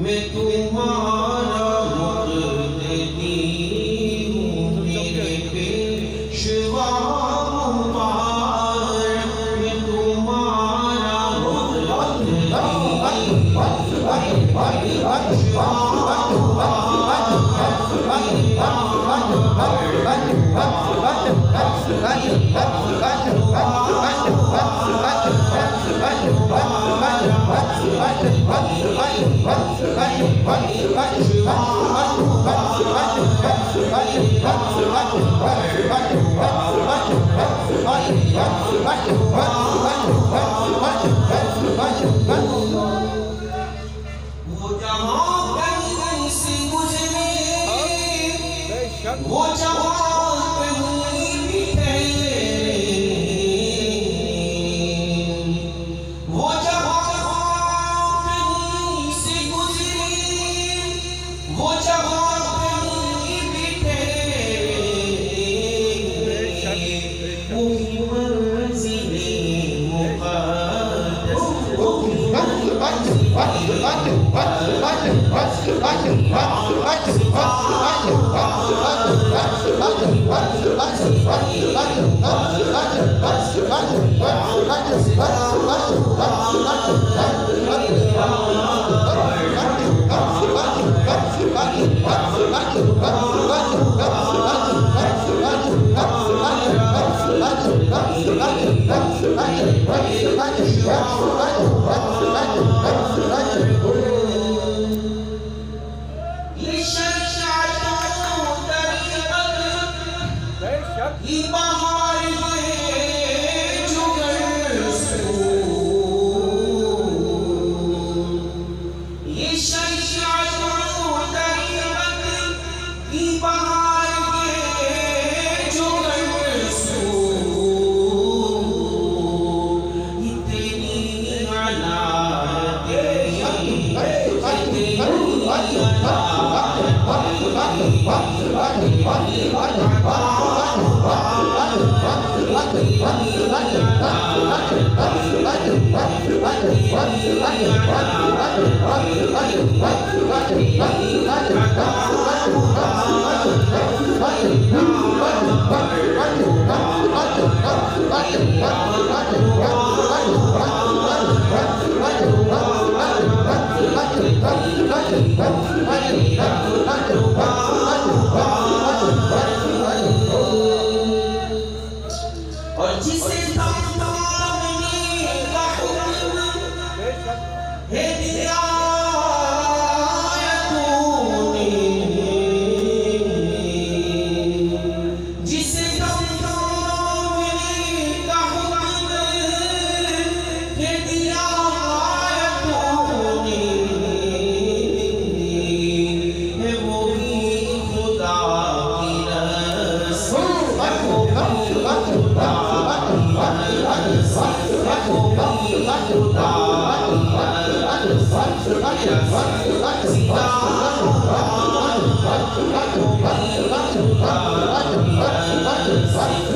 मैं तुम्हारा मुक़्तदी हूँ, मेरे पेशवा मुबारक। मैं तुम्हारा मुक़्तदी वो जहाँ कहीं से गुजरे, वो जहाँ कहीं भी ठहरे, वो जहाँ कहीं से गुजरे, वो जहाँ कहीं भी ठहरे, वही मंज़िले मुक़द्दस, वही और जिसे है दिया तूने, जिसे दमदामिनी का हुक्म है दिया तूने, है वो ही खुदा की रसूल, है वो ही खुदा की रसूल,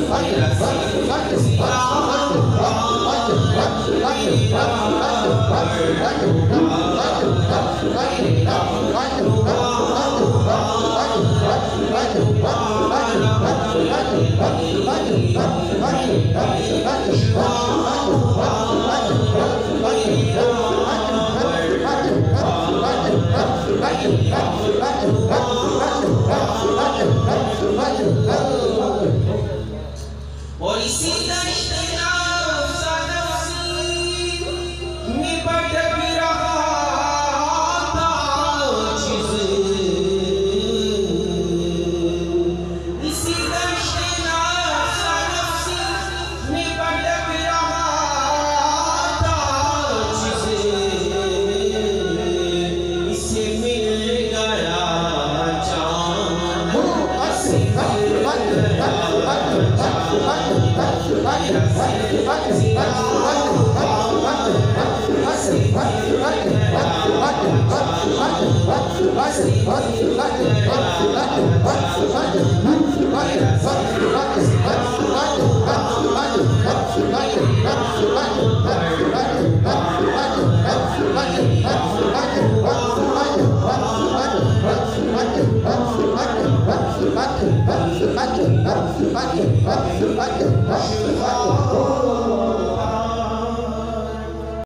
है वो ही खुदा और इसी में भटक रहा था जिस, इसी में भटक रहा था जिस, इसे मिल गया जान, इसे मिल गया जान। शिफा